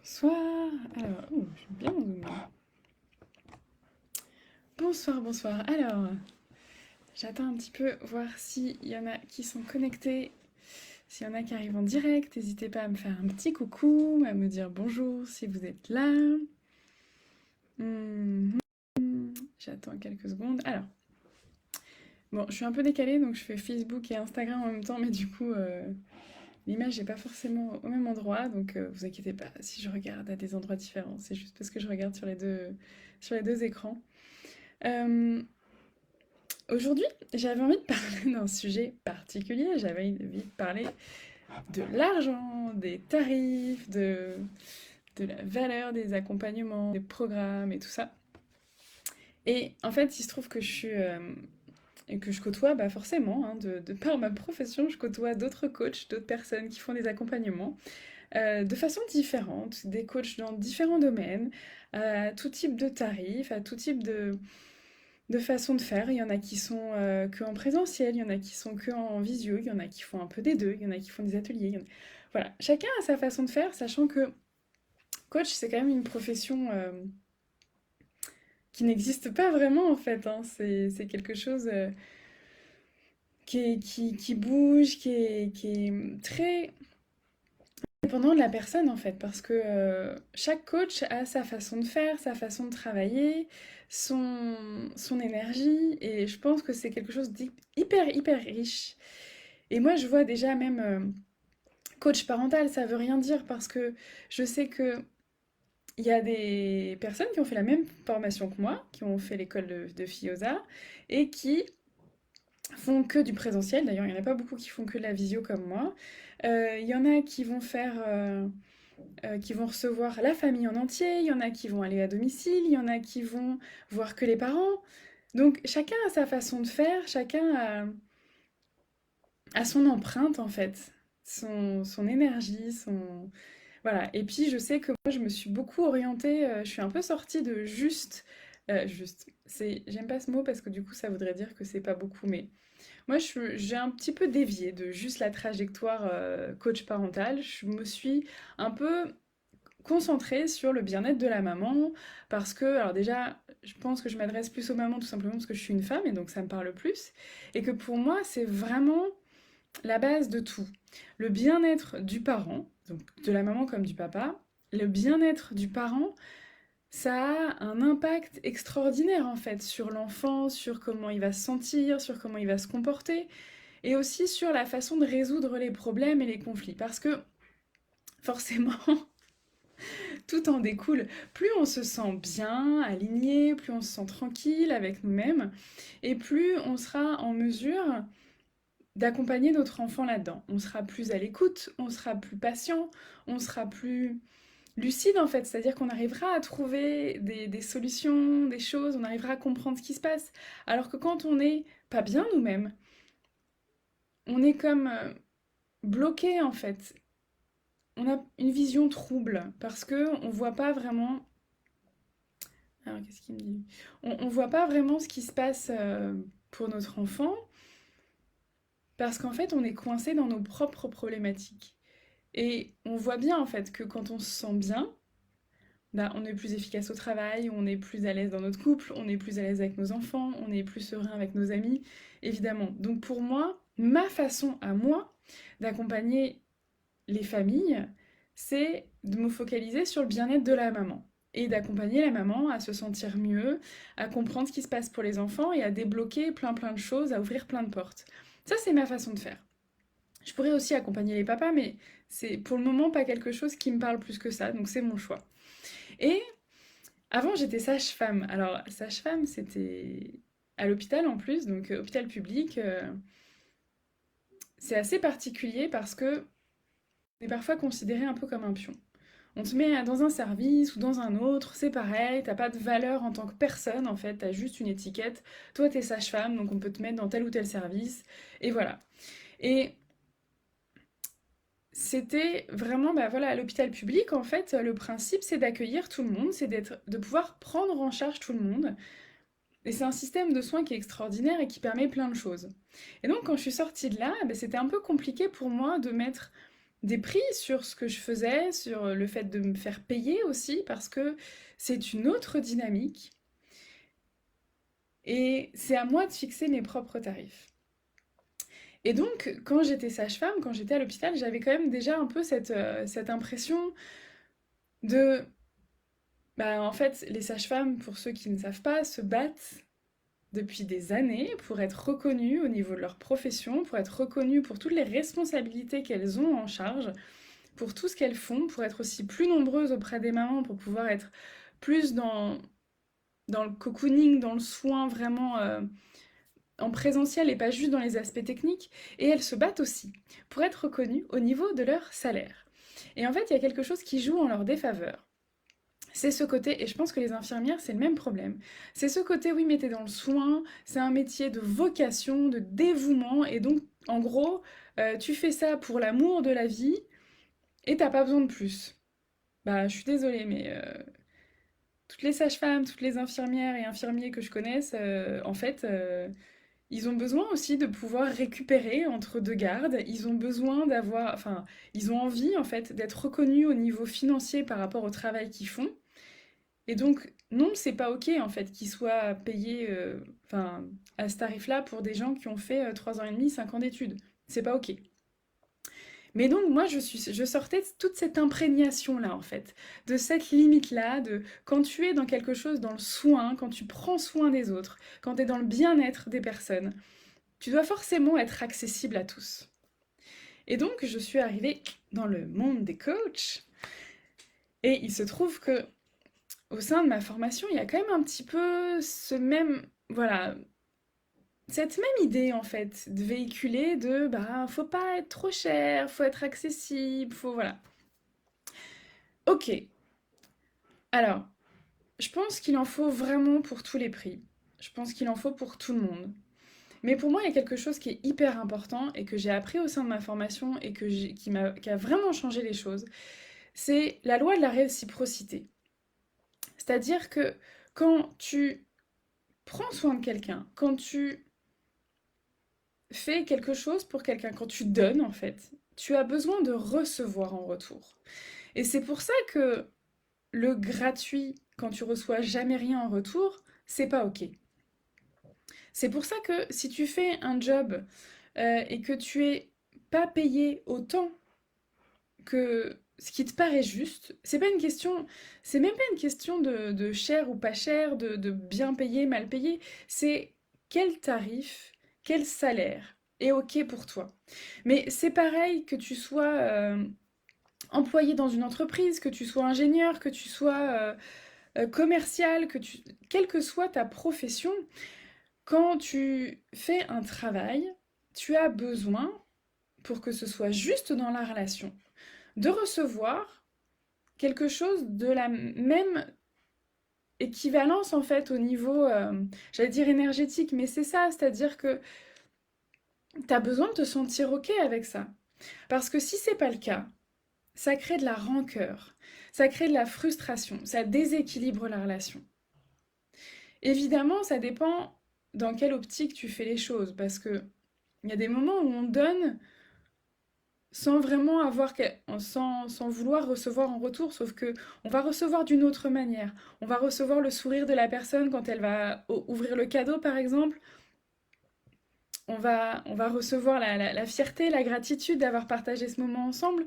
Bonsoir. Alors, je suis bien en zoom là. Bonsoir, bonsoir. Alors, j'attends un petit peu voir s'il y en a qui sont connectés. S'il y en a qui arrivent en direct, n'hésitez pas à me faire un petit coucou, à me dire bonjour si vous êtes là. Mhm. J'attends quelques secondes. Alors, bon, je suis un peu décalée, donc je fais Facebook et Instagram en même temps, mais du coup, l'image n'est pas forcément au même endroit, donc vous inquiétez pas si je regarde à des endroits différents. C'est juste parce que je regarde sur les deux écrans. Euh, Aujourd'hui, j'avais envie de parler d'un sujet particulier. J'avais envie de parler de l'argent, des tarifs, de la valeur des accompagnements, des programmes et tout ça. Et en fait, il se trouve que je suis et que je côtoie, bah forcément, hein, de par ma profession, je côtoie d'autres coachs, d'autres personnes qui font des accompagnements de façon différente, des coachs dans différents domaines, à tout type de tarifs, à tout type de façons de faire. Il y en a qui sont que en présentiel, il y en a qui sont que en visio, il y en a qui font un peu des deux, il y en a qui font des ateliers. Voilà, chacun a sa façon de faire, sachant que coach, c'est quand même une profession qui n'existe pas vraiment en fait, hein. C'est quelque chose qui bouge, qui est très dépendant de la personne en fait, parce que chaque coach a sa façon de faire, sa façon de travailler, son énergie, et je pense que c'est quelque chose d'hyper riche. Et moi je vois déjà même coach parental, ça veut rien dire parce que je sais que il y a des personnes qui ont fait la même formation que moi, qui ont fait l'école de FIOSA, et qui font que du présentiel. D'ailleurs, il n'y en a pas beaucoup qui font que de la visio comme moi. Il y en a qui vont faire qui vont recevoir la famille en entier, il y en a qui vont aller à domicile, il y en a qui vont voir que les parents. Donc chacun a sa façon de faire, chacun a son empreinte en fait, son énergie, son... Voilà. Et puis je sais que moi je me suis beaucoup orientée, je suis un peu sortie de juste, j'aime pas ce mot parce que du coup ça voudrait dire que c'est pas beaucoup, mais moi j'ai un petit peu dévié de juste la trajectoire coach parental. Je me suis un peu concentrée sur le bien-être de la maman, parce que, alors déjà, je pense que je m'adresse plus aux mamans tout simplement parce que je suis une femme et donc ça me parle plus, et que pour moi, c'est vraiment la base de tout. Le bien-être du parent, donc de la maman comme du papa, le bien-être du parent, ça a un impact extraordinaire en fait sur l'enfant, sur comment il va se sentir, sur comment il va se comporter, et aussi sur la façon de résoudre les problèmes et les conflits. Parce que forcément, tout en découle. Plus on se sent bien, aligné, plus on se sent tranquille avec nous-mêmes, et plus on sera en mesure d'accompagner notre enfant là-dedans. On sera plus à l'écoute, on sera plus patient, on sera plus lucide en fait, c'est-à-dire qu'on arrivera à trouver des solutions, des choses, on arrivera à comprendre ce qui se passe. Alors que quand on n'est pas bien nous-mêmes, on est comme bloqué en fait. On a une vision trouble parce que on voit pas vraiment. Alors, qu'est-ce qu'il me dit? On voit pas vraiment ce qui se passe pour notre enfant parce qu'en fait, on est coincé dans nos propres problématiques. Et on voit bien en fait que quand on se sent bien, bah, on est plus efficace au travail, on est plus à l'aise dans notre couple, on est plus à l'aise avec nos enfants, on est plus serein avec nos amis, évidemment. Donc pour moi, ma façon à moi d'accompagner les familles, c'est de me focaliser sur le bien-être de la maman et d'accompagner la maman à se sentir mieux, à comprendre ce qui se passe pour les enfants et à débloquer plein de choses, à ouvrir plein de portes. Ça, c'est ma façon de faire. Je pourrais aussi accompagner les papas, mais c'est pour le moment pas quelque chose qui me parle plus que ça, donc c'est mon choix. Et avant, j'étais sage-femme. Alors, sage-femme, c'était à l'hôpital en plus, donc hôpital public. C'est assez particulier parce que on est parfois considéré un peu comme un pion. On te met dans un service ou dans un autre, c'est pareil, t'as pas de valeur en tant que personne en fait, t'as juste une étiquette. Toi t'es sage-femme, donc on peut te mettre dans tel ou tel service, et voilà. Et c'était vraiment, bah voilà, à l'hôpital public en fait, le principe c'est d'accueillir tout le monde, de pouvoir prendre en charge tout le monde. Et c'est un système de soins qui est extraordinaire et qui permet plein de choses. Et donc quand je suis sortie de là, bah, c'était un peu compliqué pour moi de mettre des prix sur ce que je faisais, sur le fait de me faire payer aussi, parce que c'est une autre dynamique. Et c'est à moi de fixer mes propres tarifs. Et donc, quand j'étais sage-femme, quand j'étais à l'hôpital, j'avais quand même déjà un peu cette impression de... Bah, en fait, les sages-femmes, pour ceux qui ne savent pas, se battent depuis des années pour être reconnues au niveau de leur profession, pour être reconnues pour toutes les responsabilités qu'elles ont en charge, pour tout ce qu'elles font, pour être aussi plus nombreuses auprès des mamans, pour pouvoir être plus dans le cocooning, dans le soin vraiment en présentiel et pas juste dans les aspects techniques. Et elles se battent aussi pour être reconnues au niveau de leur salaire. Et en fait, il y a quelque chose qui joue en leur défaveur. C'est ce côté, et je pense que les infirmières, c'est le même problème. C'est ce côté, oui, mais t'es dans le soin, c'est un métier de vocation, de dévouement, et donc, en gros, tu fais ça pour l'amour de la vie, et t'as pas besoin de plus. Bah, je suis désolée, mais toutes les sages-femmes, toutes les infirmières et infirmiers que je connaisse, en fait, ils ont besoin aussi de pouvoir récupérer entre deux gardes. Ils ont besoin d'avoir, enfin, ils ont envie, en fait, d'être reconnus au niveau financier par rapport au travail qu'ils font. Et donc, non, c'est pas ok en fait qu'ils soient payés enfin, à ce tarif-là pour des gens qui ont fait 3 ans et demi, 5 ans d'études. C'est pas ok. Mais donc, moi, je sortais de toute cette imprégnation-là, en fait, de cette limite-là, de quand tu es dans quelque chose, dans le soin, quand tu prends soin des autres, quand tu es dans le bien-être des personnes, tu dois forcément être accessible à tous. Et donc, je suis arrivée dans le monde des coachs, et il se trouve que au sein de ma formation, il y a quand même un petit peu ce même, voilà, cette même idée en fait, de véhiculer de, bah, faut pas être trop cher, faut être accessible, faut, voilà. Ok, alors, je pense qu'il en faut vraiment pour tous les prix. Je pense qu'il en faut pour tout le monde. Mais pour moi, il y a quelque chose qui est hyper important et que j'ai appris au sein de ma formation et qui a vraiment changé les choses. C'est la loi de la réciprocité. C'est-à-dire que quand tu prends soin de quelqu'un, quand tu fais quelque chose pour quelqu'un, quand tu donnes en fait, tu as besoin de recevoir en retour. Et c'est pour ça que le gratuit, quand tu reçois jamais rien en retour, c'est pas ok. C'est pour ça que si tu fais un job et que tu es pas payé autant que ce qui te paraît juste, c'est pas une question, c'est même pas une question de cher ou pas cher, de bien payé, mal payé, c'est quel tarif, quel salaire est ok pour toi. Mais c'est pareil que tu sois employé dans une entreprise, que tu sois ingénieur, que tu sois commercial, quelle que soit ta profession, quand tu fais un travail, tu as besoin, pour que ce soit juste dans la relation, de recevoir quelque chose de la même équivalence en fait au niveau, j'allais dire énergétique, mais c'est ça, c'est-à-dire que tu as besoin de te sentir ok avec ça. Parce que si c'est pas le cas, ça crée de la rancœur, ça crée de la frustration, ça déséquilibre la relation. Évidemment, ça dépend dans quelle optique tu fais les choses, parce que il y a des moments où on donne sans vraiment avoir, sans vouloir recevoir en retour, sauf que on va recevoir d'une autre manière. On va recevoir le sourire de la personne quand elle va ouvrir le cadeau, par exemple. On va recevoir la fierté, la gratitude d'avoir partagé ce moment ensemble.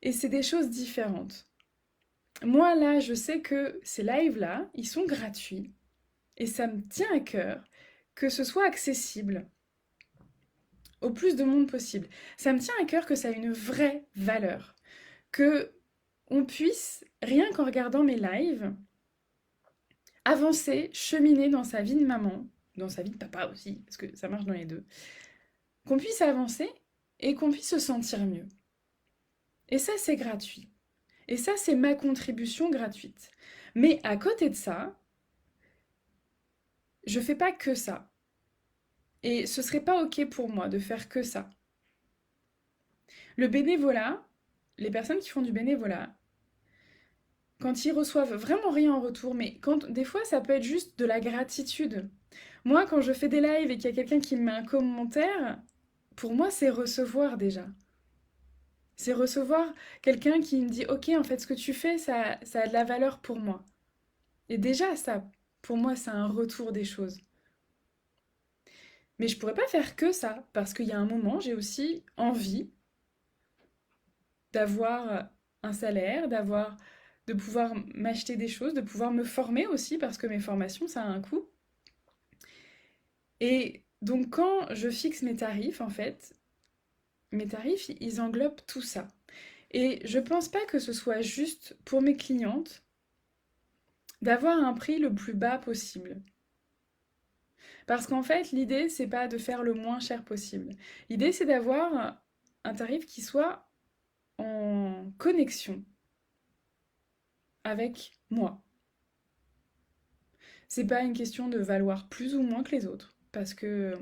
Et c'est des choses différentes. Moi, là, je sais que ces lives-là, ils sont gratuits. Et ça me tient à cœur que ce soit accessible au plus de monde possible. Ça me tient à cœur que ça a une vraie valeur. Que on puisse, rien qu'en regardant mes lives, avancer, cheminer dans sa vie de maman, dans sa vie de papa aussi, parce que ça marche dans les deux, qu'on puisse avancer et qu'on puisse se sentir mieux. Et ça, c'est gratuit. Et ça, c'est ma contribution gratuite. Mais à côté de ça, je fais pas que ça. Et ce serait pas ok pour moi de faire que ça. Le bénévolat, les personnes qui font du bénévolat, quand ils reçoivent vraiment rien en retour, mais quand des fois ça peut être juste de la gratitude. Moi, quand je fais des lives et qu'il y a quelqu'un qui me met un commentaire, pour moi c'est recevoir déjà. C'est recevoir quelqu'un qui me dit, ok, en fait, ce que tu fais, ça a de la valeur pour moi. Et déjà, ça, pour moi, c'est un retour des choses. Mais je pourrais pas faire que ça, parce qu'il y a un moment, j'ai aussi envie d'avoir un salaire, de pouvoir m'acheter des choses, de pouvoir me former aussi, parce que mes formations, ça a un coût. Et donc, quand je fixe mes tarifs, en fait, mes tarifs, ils englobent tout ça. Et je pense pas que ce soit juste pour mes clientes d'avoir un prix le plus bas possible. Parce qu'en fait, l'idée, c'est pas de faire le moins cher possible. L'idée, c'est d'avoir un tarif qui soit en connexion avec moi. C'est pas une question de valoir plus ou moins que les autres. Parce que,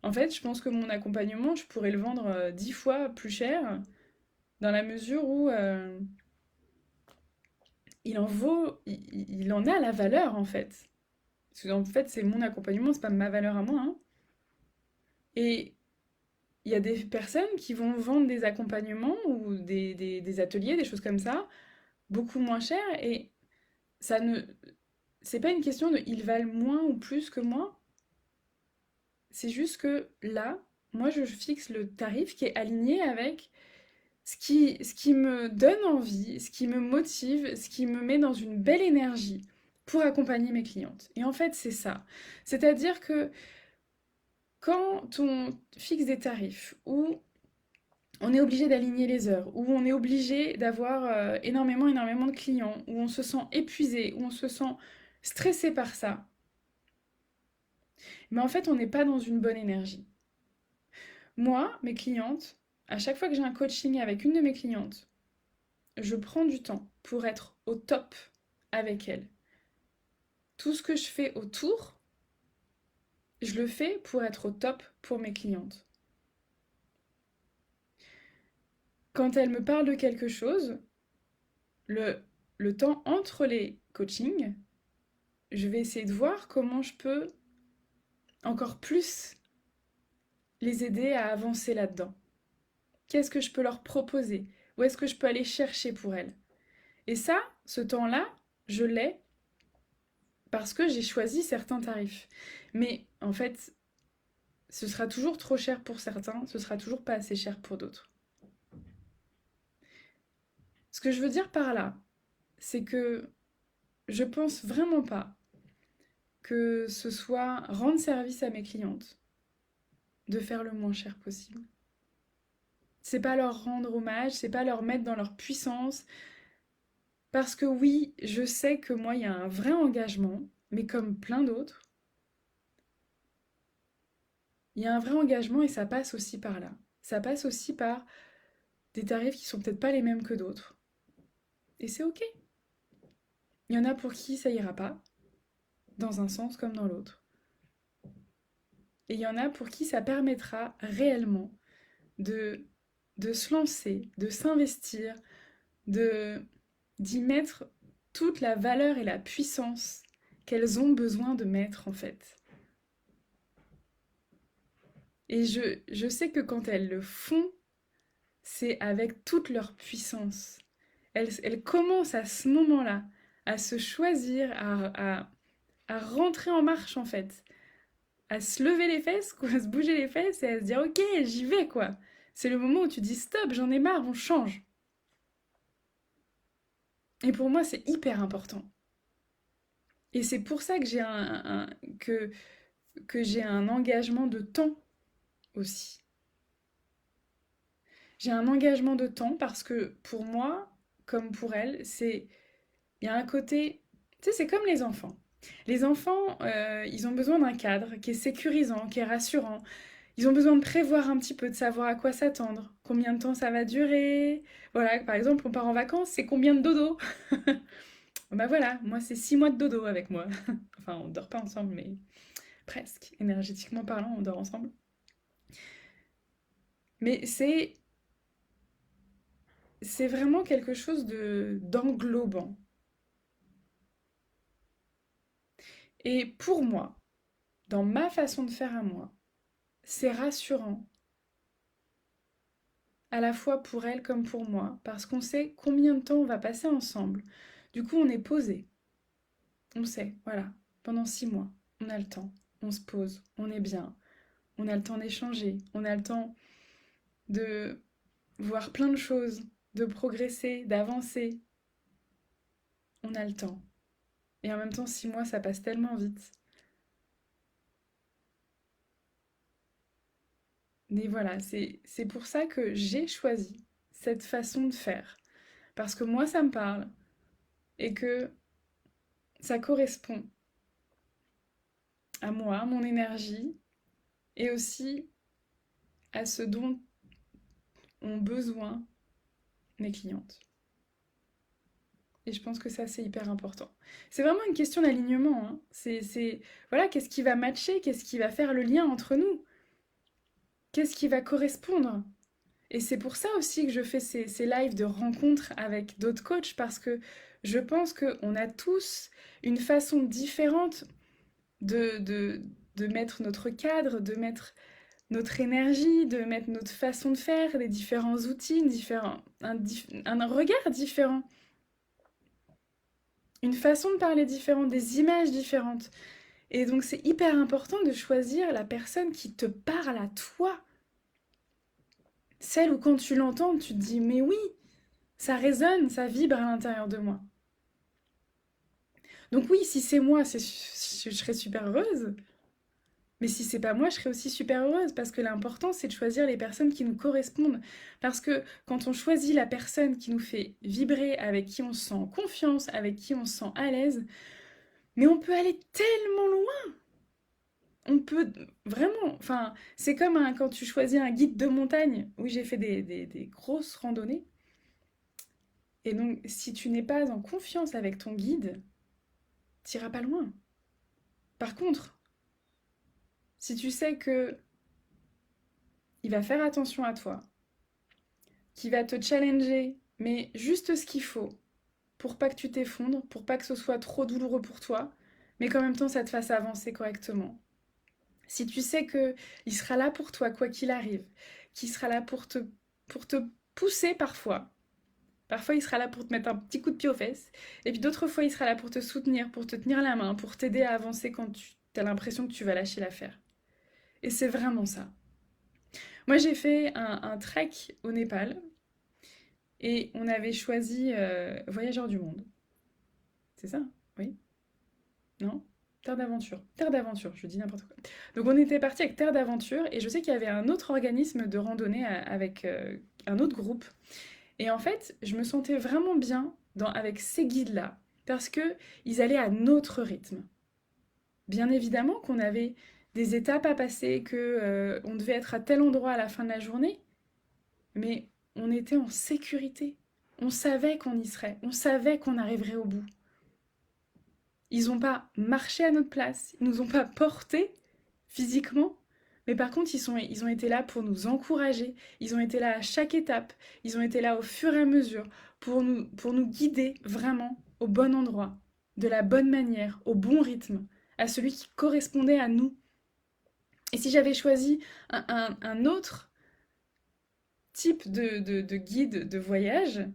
en fait, je pense que mon accompagnement, je pourrais le vendre 10 fois plus cher, dans la mesure où il en a la valeur, en fait. Parce qu'en fait, c'est mon accompagnement, c'est pas ma valeur à moi, hein. Et il y a des personnes qui vont vendre des accompagnements ou des ateliers, des choses comme ça, beaucoup moins cher, et ça ne... C'est pas une question de ils valent moins ou plus que moi, c'est juste que là, moi, je fixe le tarif qui est aligné avec ce qui me donne envie, ce qui me motive, ce qui me met dans une belle énergie pour accompagner mes clientes. Et en fait, c'est ça. C'est-à-dire que quand on fixe des tarifs où on est obligé d'aligner les heures, où on est obligé d'avoir énormément de clients, où on se sent épuisé, où on se sent stressé par ça, mais en fait, on n'est pas dans une bonne énergie. Moi, mes clientes, à chaque fois que j'ai un coaching avec une de mes clientes, je prends du temps pour être au top avec elle. Tout ce que je fais autour, je le fais pour être au top pour mes clientes. Quand elles me parlent de quelque chose, le, le temps entre les coachings, je vais essayer de voir comment je peux encore plus les aider à avancer là-dedans. Qu'est-ce que je peux leur proposer? Où est-ce que je peux aller chercher pour elles? Et ça, ce temps-là, je l'ai parce que j'ai choisi certains tarifs. Mais en fait, ce sera toujours trop cher pour certains, ce sera toujours pas assez cher pour d'autres. Ce que je veux dire par là, c'est que je pense vraiment pas que ce soit rendre service à mes clientes de faire le moins cher possible. C'est pas leur rendre hommage, c'est pas leur mettre dans leur puissance. Parce que oui, je sais que moi, il y a un vrai engagement, mais comme plein d'autres, il y a un vrai engagement et ça passe aussi par là. Ça passe aussi par des tarifs qui sont peut-être pas les mêmes que d'autres. Et c'est ok. Il y en a pour qui ça ira pas, dans un sens comme dans l'autre. Et il y en a pour qui ça permettra réellement de, de se lancer, de s'investir, de d'y mettre toute la valeur et la puissance qu'elles ont besoin de mettre en fait. Et je sais que quand elles le font, c'est avec toute leur puissance. Elles commencent à ce moment-là à se choisir, à rentrer en marche en fait, à se lever les fesses, quoi, à se bouger les fesses et à se dire ok, j'y vais quoi. C'est le moment où tu dis stop, j'en ai marre, on change. Et pour moi, c'est hyper important. Et c'est pour ça que que j'ai un engagement de temps aussi. J'ai un engagement de temps parce que pour moi, comme pour elle, il y a un côté, tu sais, c'est comme les enfants. Les enfants, ils ont besoin d'un cadre qui est sécurisant, qui est rassurant. Ils ont besoin de prévoir un petit peu, de savoir à quoi s'attendre, combien de temps ça va durer. Voilà, par exemple, on part en vacances, c'est combien de dodo? Bah voilà, moi c'est 6 mois de dodo avec moi. Enfin, on dort pas ensemble, mais presque. Énergétiquement parlant, on dort ensemble. Mais c'est vraiment quelque chose de d'englobant. Et pour moi, dans ma façon de faire à moi, c'est rassurant à la fois pour elle comme pour moi, parce qu'on sait combien de temps on va passer ensemble. Du coup, on est posé. On sait, voilà, pendant 6 mois, on a le temps, on se pose, on est bien, on a le temps d'échanger, on a le temps de voir plein de choses, de progresser, d'avancer. On a le temps. Et en même temps, 6 mois, ça passe tellement vite. Mais voilà, c'est pour ça que j'ai choisi cette façon de faire. Parce que moi, ça me parle et que ça correspond à moi, à mon énergie et aussi à ce dont ont besoin mes clientes. Et je pense que ça, c'est hyper important. C'est vraiment une question d'alignement, hein. Voilà, qu'est-ce qui va matcher, qu'est-ce qui va faire le lien entre nous, qu'est-ce qui va correspondre. Et c'est pour ça aussi que je fais ces lives de rencontres avec d'autres coachs, parce que je pense qu'on a tous une façon différente de mettre notre cadre, de mettre notre énergie, de mettre notre façon de faire, des différents outils, un regard différent, une façon de parler différente, des images différentes. Et donc c'est hyper important de choisir la personne qui te parle à toi. Celle où quand tu l'entends, tu te dis mais oui, ça résonne, ça vibre à l'intérieur de moi. Donc oui, si c'est moi, je serais super heureuse. Mais si c'est pas moi, je serais aussi super heureuse parce que l'important, c'est de choisir les personnes qui nous correspondent. Parce que quand on choisit la personne qui nous fait vibrer, avec qui on se sent en confiance, avec qui on se sent à l'aise, mais on peut aller tellement loin. On peut vraiment, enfin, c'est comme quand tu choisis un guide de montagne. Oui, j'ai fait des grosses randonnées. Et donc, si tu n'es pas en confiance avec ton guide, t'iras pas loin. Par contre, si tu sais que il va faire attention à toi, qu'il va te challenger, mais juste ce qu'il faut pour pas que tu t'effondres, pour pas que ce soit trop douloureux pour toi, mais qu'en même temps ça te fasse avancer correctement. Si tu sais que il sera là pour toi quoi qu'il arrive, qu'il sera là pour te pousser parfois. Parfois, il sera là pour te mettre un petit coup de pied aux fesses. Et puis d'autres fois, il sera là pour te soutenir, pour te tenir la main, pour t'aider à avancer quand tu as l'impression que tu vas lâcher l'affaire. Et c'est vraiment ça. Moi, j'ai fait un trek au Népal et on avait choisi Voyageurs du Monde. C'est ça? Oui? Non? Terre d'aventure. Terre d'aventure, je dis n'importe quoi. Donc on était parti avec Terre d'aventure et je sais qu'il y avait un autre organisme de randonnée avec un autre groupe. Et en fait, je me sentais vraiment bien avec ces guides-là parce que ils allaient à notre rythme. Bien évidemment qu'on avait des étapes à passer, que on devait être à tel endroit à la fin de la journée, mais on était en sécurité. On savait qu'on y serait, on savait qu'on arriverait au bout. Ils n'ont pas marché à notre place, ils nous ont pas portés physiquement, mais par contre ils ont été là pour nous encourager, ils ont été là à chaque étape, ils ont été là au fur et à mesure pour nous guider vraiment au bon endroit, de la bonne manière, au bon rythme, à celui qui correspondait à nous. Et si j'avais choisi un autre type de guide de voyage,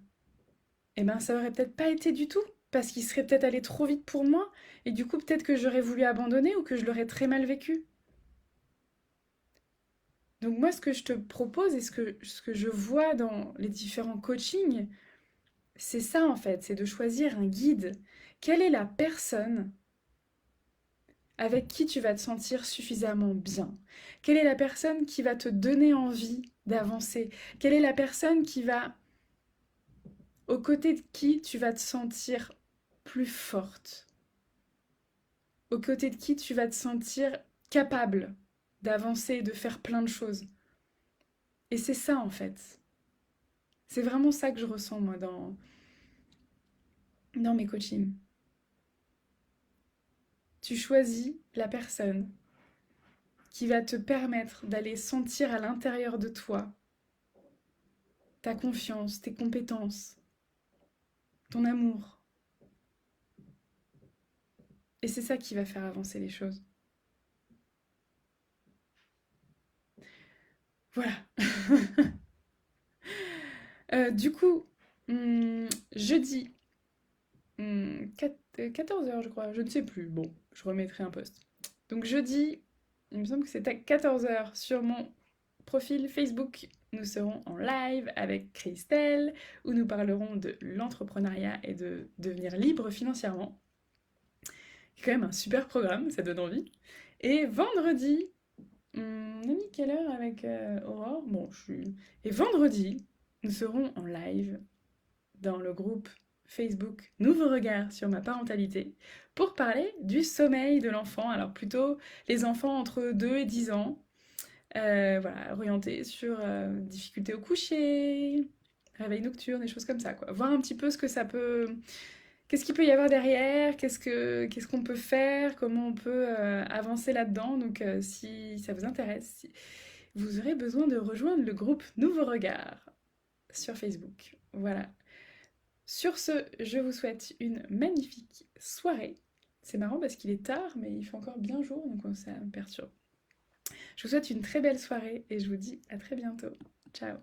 eh ben ça aurait peut-être pas été du tout, parce qu'il serait peut-être allé trop vite pour moi, et du coup peut-être que j'aurais voulu abandonner ou que je l'aurais très mal vécu. Donc moi ce que je te propose et ce que je vois dans les différents coachings, c'est ça en fait, c'est de choisir un guide. Quelle est la personne avec qui tu vas te sentir suffisamment bien? Quelle est la personne qui va te donner envie d'avancer? Quelle est la personne aux côtés de qui tu vas te sentir plus forte? Aux côtés de qui tu vas te sentir capable d'avancer, de faire plein de choses? Et c'est ça en fait. C'est vraiment ça que je ressens moi dans mes coachings. Tu choisis la personne qui va te permettre d'aller sentir à l'intérieur de toi ta confiance, tes compétences, ton amour. Et c'est ça qui va faire avancer les choses. Voilà. Du coup, jeudi, 14h je crois, je ne sais plus. Bon, je remettrai un post. Donc jeudi, il me semble que c'est à 14h sur mon profil Facebook. Nous serons en live avec Christelle, où nous parlerons de l'entrepreneuriat et de devenir libre financièrement. C'est quand même un super programme, ça donne envie. Et vendredi, on a mis quelle heure avec Aurore? Bon, je suis... Et vendredi, nous serons en live dans le groupe Facebook Nouveau regard sur ma parentalité pour parler du sommeil de l'enfant. Alors plutôt les enfants entre 2 et 10 ans, voilà, orientés sur difficultés au coucher, réveil nocturne, des choses comme ça, quoi. Voir un petit peu ce que ça peut... Qu'est-ce qu'il peut y avoir derrière, qu'est-ce qu'on peut faire, comment on peut avancer là-dedans. Donc si ça vous intéresse, vous aurez besoin de rejoindre le groupe Nouveau regard sur Facebook. Voilà. Sur ce, je vous souhaite une magnifique soirée. C'est marrant parce qu'il est tard, mais il fait encore bien jour, donc ça me perturbe. Je vous souhaite une très belle soirée et je vous dis à très bientôt. Ciao.